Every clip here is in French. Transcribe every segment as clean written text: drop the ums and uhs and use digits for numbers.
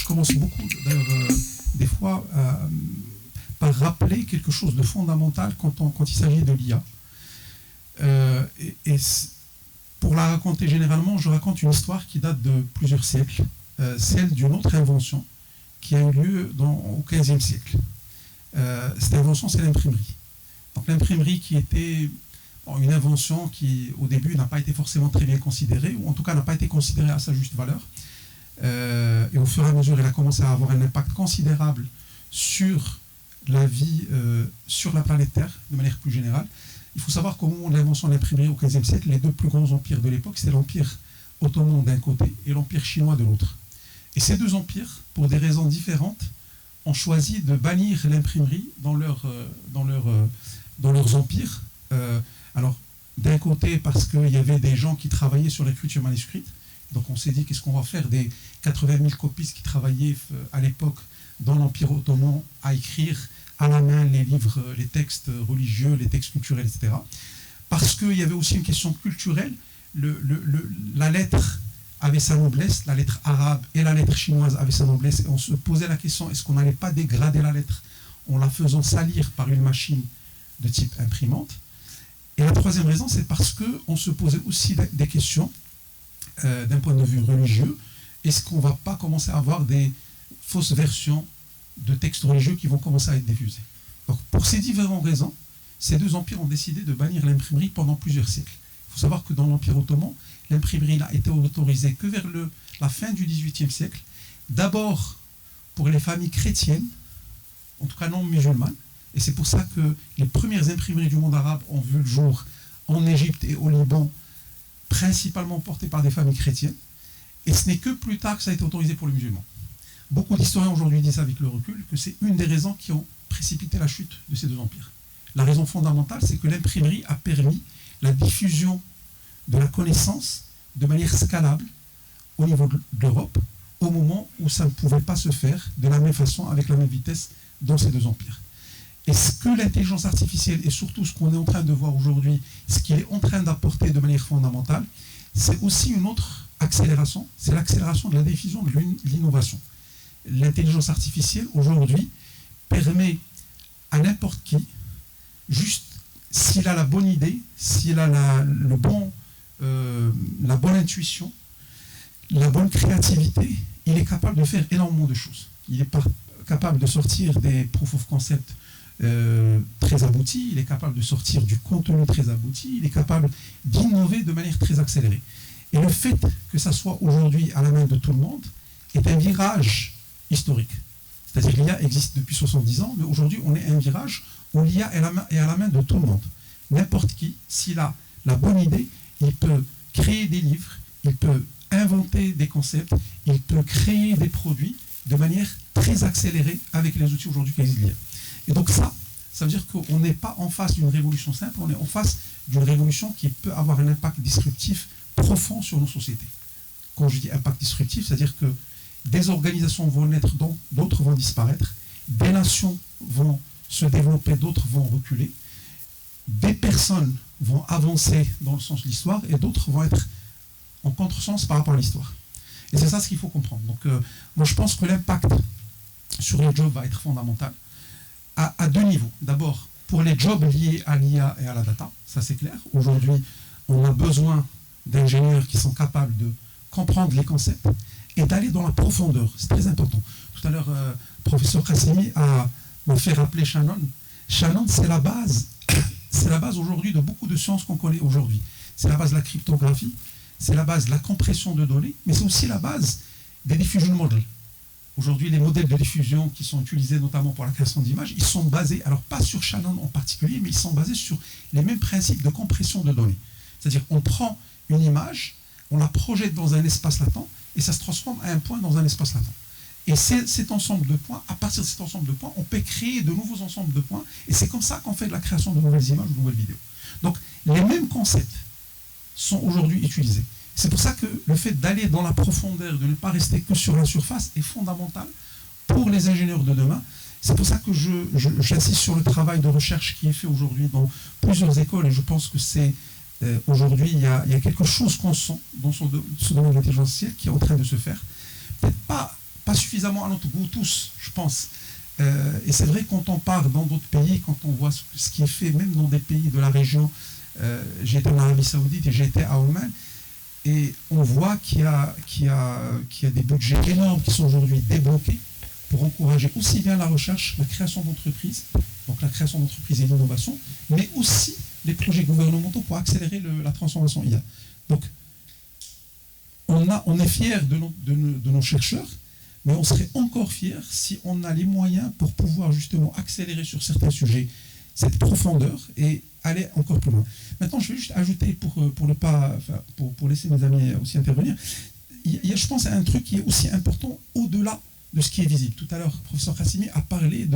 commence beaucoup, d'ailleurs, des fois, par rappeler quelque chose de fondamental quand il s'agit de l'IA. Pour la raconter généralement, je raconte une histoire qui date de plusieurs siècles, celle d'une autre invention qui a eu lieu au XVe siècle. Cette invention, c'est l'imprimerie. Donc l'imprimerie qui était une invention qui, au début, n'a pas été forcément très bien considérée, ou en tout cas n'a pas été considérée à sa juste valeur. Et au fur et à mesure, elle a commencé à avoir un impact considérable sur la vie, sur la planète Terre, de manière plus générale. Il faut savoir qu'au moment de l'invention de l'imprimerie au XVe siècle, les deux plus grands empires de l'époque, c'était l'empire ottoman d'un côté et l'empire chinois de l'autre. Et ces deux empires, pour des raisons différentes, ont choisi de bannir l'imprimerie dans leurs empires. Alors, d'un côté, parce qu'il y avait des gens qui travaillaient sur l'écriture manuscrite. Donc on s'est dit, qu'est-ce qu'on va faire des 80 000 copistes qui travaillaient à l'époque dans l'Empire ottoman à écrire à la main les livres, les textes religieux, les textes culturels, etc. Parce qu'il y avait aussi une question culturelle. La lettre avait sa noblesse, la lettre arabe et la lettre chinoise avaient sa noblesse. Et on se posait la question, est-ce qu'on n'allait pas dégrader la lettre en la faisant salir par une machine de type imprimante? Et la troisième raison, c'est parce qu'on se posait aussi des questions d'un point de vue religieux. Est-ce qu'on ne va pas commencer à avoir des fausses versions de textes religieux qui vont commencer à être diffusés? Donc, pour ces différentes raisons, ces deux empires ont décidé de bannir l'imprimerie pendant plusieurs siècles. Il faut savoir que dans l'Empire ottoman, l'imprimerie n'a été autorisée que vers la fin du XVIIIe siècle. D'abord pour les familles chrétiennes, en tout cas non musulmanes. Et c'est pour ça que les premières imprimeries du monde arabe ont vu le jour en Égypte et au Liban, principalement portées par des familles chrétiennes. Et ce n'est que plus tard que ça a été autorisé pour les musulmans. Beaucoup d'historiens aujourd'hui disent avec le recul que c'est une des raisons qui ont précipité la chute de ces deux empires. La raison fondamentale, c'est que l'imprimerie a permis la diffusion de la connaissance de manière scalable au niveau de l'Europe, au moment où ça ne pouvait pas se faire de la même façon, avec la même vitesse dans ces deux empires. Et ce que l'intelligence artificielle, et surtout ce qu'on est en train de voir aujourd'hui, ce qu'il est en train d'apporter de manière fondamentale, c'est aussi une autre accélération, c'est l'accélération de la diffusion de l'innovation. L'intelligence artificielle, aujourd'hui, permet à n'importe qui, juste s'il a la bonne idée, s'il a la bonne intuition, la bonne créativité, il est capable de faire énormément de choses. Il est capable de sortir des proof of concept très aboutis, il est capable de sortir du contenu très abouti, il est capable d'innover de manière très accélérée. Et le fait que ça soit aujourd'hui à la main de tout le monde est un virage historique. C'est-à-dire que l'IA existe depuis 70 ans, mais aujourd'hui on est à un virage où l'IA est à la main de tout le monde. N'importe qui, s'il a la bonne idée, il peut créer des livres, il peut inventer des concepts, il peut créer des produits de manière très accélérée avec les outils aujourd'hui qui existent. Et donc ça veut dire qu'on n'est pas en face d'une révolution simple, on est en face d'une révolution qui peut avoir un impact disruptif profond sur nos sociétés. Quand je dis impact disruptif, c'est-à-dire que des organisations vont naître, d'autres vont disparaître, des nations vont se développer, d'autres vont reculer, des personnes vont avancer dans le sens de l'histoire et d'autres vont être en contresens par rapport à l'histoire. Et c'est ça ce qu'il faut comprendre. Donc moi je pense que l'impact sur les jobs va être fondamental à deux niveaux. D'abord, pour les jobs liés à l'IA et à la data, ça c'est clair. Aujourd'hui, on a besoin d'ingénieurs qui sont capables de comprendre les concepts et d'aller dans la profondeur. C'est très important. Tout à l'heure, professeur Kassemi m'a fait rappeler Shannon. Shannon, c'est la base aujourd'hui de beaucoup de sciences qu'on connaît aujourd'hui. C'est la base de la cryptographie, c'est la base de la compression de données, mais c'est aussi la base des diffusion models. Aujourd'hui, les modèles de diffusion qui sont utilisés notamment pour la création d'images, ils sont basés, alors pas sur Shannon en particulier, mais ils sont basés sur les mêmes principes de compression de données. C'est-à-dire qu'on prend une image, on la projette dans un espace latent, et ça se transforme à un point dans un espace latent. Et cet ensemble de points, à partir de cet ensemble de points, on peut créer de nouveaux ensembles de points, et c'est comme ça qu'on fait de la création de nouvelles images, de nouvelles vidéos. Donc, les mêmes concepts sont aujourd'hui utilisés. C'est pour ça que le fait d'aller dans la profondeur, de ne pas rester que sur la surface, est fondamental pour les ingénieurs de demain. C'est pour ça que j'insiste sur le travail de recherche qui est fait aujourd'hui dans plusieurs écoles, et je pense que c'est aujourd'hui, il y a quelque chose qu'on sent dans ce domaine de l'intelligence artificielle qui est en train de se faire. Peut-être pas pas suffisamment à notre goût tous, je pense. Et c'est vrai quand on part dans d'autres pays, quand on voit ce qui est fait, même dans des pays de la région, j'ai été en Arabie Saoudite et j'ai été à Oman, et on voit qu'il y a des budgets énormes qui sont aujourd'hui débloqués pour encourager aussi bien la recherche, la création d'entreprises, donc la création d'entreprises et l'innovation, mais aussi les projets gouvernementaux pour accélérer la transformation IA. Donc, on est fiers de nos chercheurs, mais on serait encore fiers si on a les moyens pour pouvoir justement accélérer sur certains sujets cette profondeur et aller encore plus loin. Maintenant, je vais juste ajouter, pour laisser mes amis aussi intervenir, il y a, je pense, un truc qui est aussi important au-delà de ce qui est visible. Tout à l'heure, le professeur Kassimi a parlé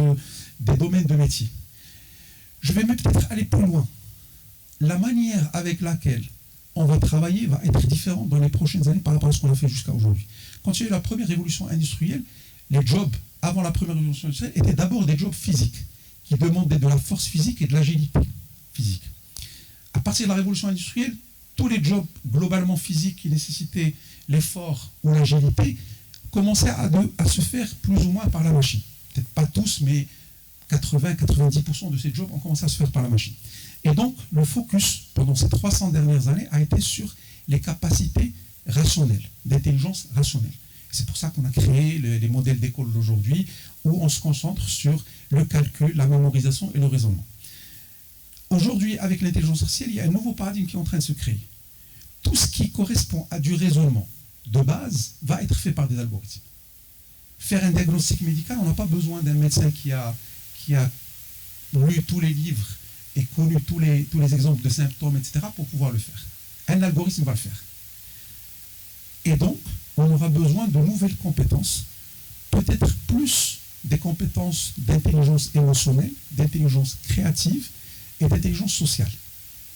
des domaines de métier. Je vais même peut-être aller plus loin. La manière avec laquelle on va travailler va être différente dans les prochaines années par rapport à ce qu'on a fait jusqu'à aujourd'hui. Quand il y a eu la première révolution industrielle, les jobs avant la première révolution industrielle étaient d'abord des jobs physiques, qui demandaient de la force physique et de l'agilité physique. À partir de la révolution industrielle, tous les jobs globalement physiques qui nécessitaient l'effort ou l'agilité commençaient à se faire plus ou moins par la machine. Peut-être pas tous, mais 80-90% de ces jobs ont commencé à se faire par la machine. Et donc, le focus, pendant ces 300 dernières années, a été sur les capacités rationnelles, d'intelligence rationnelle. C'est pour ça qu'on a créé les modèles d'école d'aujourd'hui, où on se concentre sur le calcul, la mémorisation et le raisonnement. Aujourd'hui, avec l'intelligence artificielle, il y a un nouveau paradigme qui est en train de se créer. Tout ce qui correspond à du raisonnement de base va être fait par des algorithmes. Faire un diagnostic médical, on n'a pas besoin d'un médecin qui a lu tous les livres et connu tous les exemples de symptômes, etc., pour pouvoir le faire. Un algorithme va le faire. Et donc, on aura besoin de nouvelles compétences, peut-être plus des compétences d'intelligence émotionnelle, d'intelligence créative et d'intelligence sociale,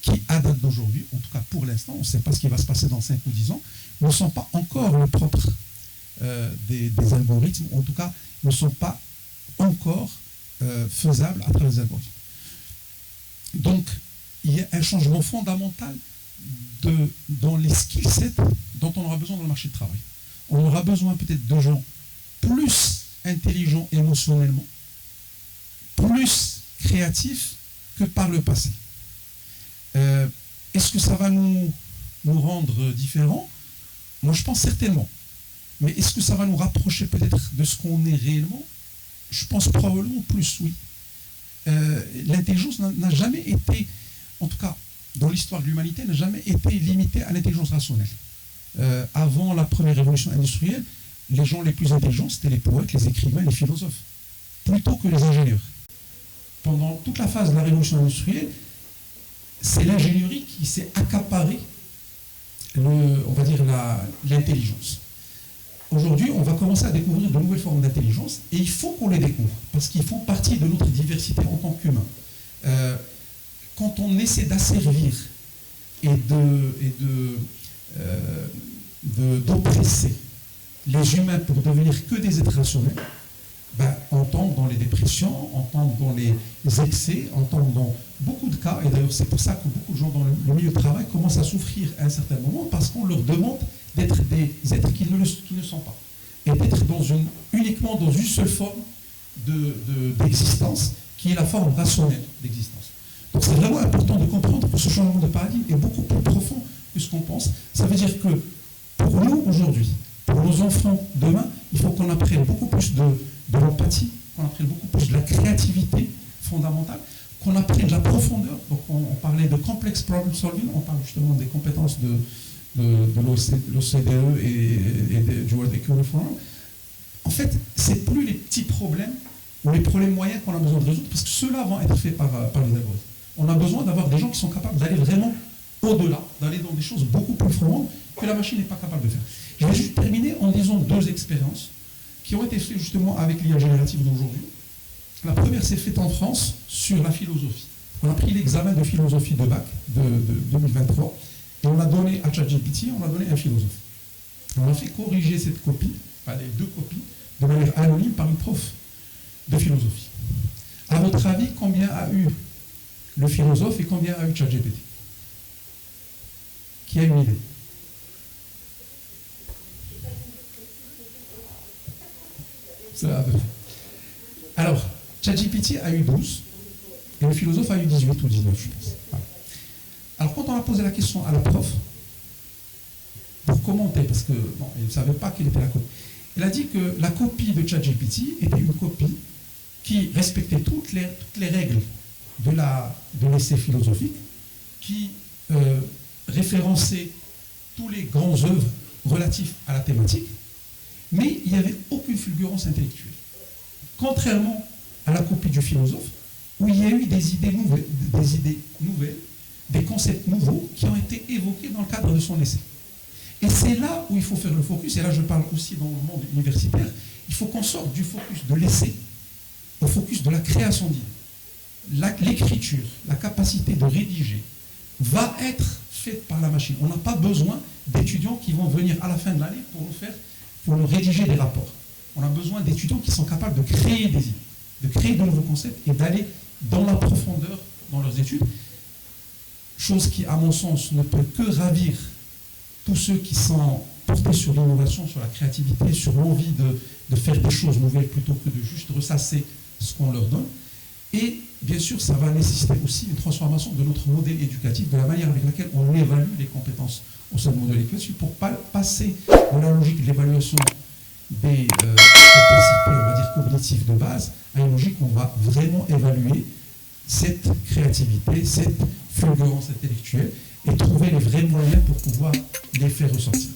qui, à date d'aujourd'hui, en tout cas pour l'instant, on ne sait pas ce qui va se passer dans 5 ou 10 ans, ne sont pas encore le propre des algorithmes, ou en tout cas ne sont pas encore faisables à travers les algorithmes. Donc, il y a un changement fondamental dans les skill sets dont on aura besoin dans le marché du travail. On aura besoin peut-être de gens plus intelligents émotionnellement, plus créatifs que par le passé. Est-ce que ça va nous rendre différents? Moi, je pense certainement. Mais est-ce que ça va nous rapprocher peut-être de ce qu'on est réellement? Je pense probablement plus, oui. L'intelligence n'a jamais été, en tout cas dans l'histoire de l'humanité, n'a jamais été limitée à l'intelligence rationnelle. Avant la première révolution industrielle, les gens les plus intelligents, c'était les poètes, les écrivains, les philosophes, plutôt que les ingénieurs. Pendant toute la phase de la révolution industrielle, c'est l'ingénierie qui s'est accaparée, on va dire, l'intelligence. Aujourd'hui, on va commencer à découvrir de nouvelles formes d'intelligence et il faut qu'on les découvre parce qu'ils font partie de notre diversité en tant qu'humains. Quand on essaie d'asservir et d'oppresser les humains pour devenir que des êtres rationnels, on tombe dans les dépressions, on tombe dans les excès, on tombe dans beaucoup de cas, et d'ailleurs c'est pour ça que beaucoup de gens dans le milieu du travail commencent à souffrir à un certain moment, parce qu'on leur demande d'être des êtres qui ne sont pas, et d'être uniquement dans une seule forme d'existence, qui est la forme rationnelle d'existence. Donc c'est vraiment important de comprendre que ce changement de paradigme est beaucoup plus profond que ce qu'on pense. Ça veut dire que pour nous aujourd'hui, pour nos enfants demain, il faut qu'on apprenne beaucoup plus de l'empathie, qu'on apprenne beaucoup plus de la créativité fondamentale, qu'on apprenne de la profondeur. Donc on parlait de complex problem solving, on parle justement des compétences de l'OCDE et du World Economic Forum. En fait, c'est plus les petits problèmes ou les problèmes moyens qu'on a besoin de résoudre, parce que ceux-là vont être faits par les algorithmes. On a besoin d'avoir des gens qui sont capables d'aller vraiment au-delà, d'aller dans des choses beaucoup plus profondes que la machine n'est pas capable de faire. Je vais juste terminer en disant 2 expériences qui ont été faites justement avec l'IA générative d'aujourd'hui. La première s'est faite en France sur la philosophie. On a pris l'examen de philosophie de bac de 2023 et on a donné à ChatGPT, on a donné un philosophe. On a fait corriger cette copie, les 2 copies, de manière anonyme par une prof de philosophie. À votre avis, combien a eu le philosophe et combien a eu ChatGPT? Qui a une idée? C'est à peu près. Alors, ChatGPT a eu 12, et le philosophe a eu 18 ou 19, je pense. Voilà. Alors, quand on a posé la question à la prof, pour commenter, parce que bon, elle ne savait pas quelle était la copie, elle a dit que la copie de ChatGPT était une copie qui respectait toutes les règles de l'essai philosophique, qui référençait tous les grands œuvres relatifs à la thématique, mais il n'y avait aucune fulgurance intellectuelle. Contrairement à la copie du philosophe, où il y a eu des idées nouvelles, des concepts nouveaux qui ont été évoqués dans le cadre de son essai. Et c'est là où il faut faire le focus, et là je parle aussi dans le monde universitaire, il faut qu'on sorte du focus de l'essai au focus de la création d'idées. L'écriture, la capacité de rédiger, va être faite par la machine. On n'a pas besoin d'étudiants qui vont venir à la fin de l'année pour nous rédiger des rapports. On a besoin d'étudiants qui sont capables de créer des idées, de créer de nouveaux concepts et d'aller dans la profondeur dans leurs études. Chose qui, à mon sens, ne peut que ravir tous ceux qui sont portés sur l'innovation, sur la créativité, sur l'envie de faire des choses nouvelles plutôt que de juste ressasser ce qu'on leur donne. Et bien sûr, ça va nécessiter aussi une transformation de notre modèle éducatif, de la manière avec laquelle on évalue les compétences au sein du modèle éducatif, pour passer de la logique de l'évaluation des capacités, on va dire, cognitives de base, à une logique où on va vraiment évaluer cette créativité, cette fulgurance intellectuelle, et trouver les vrais moyens pour pouvoir les faire ressortir.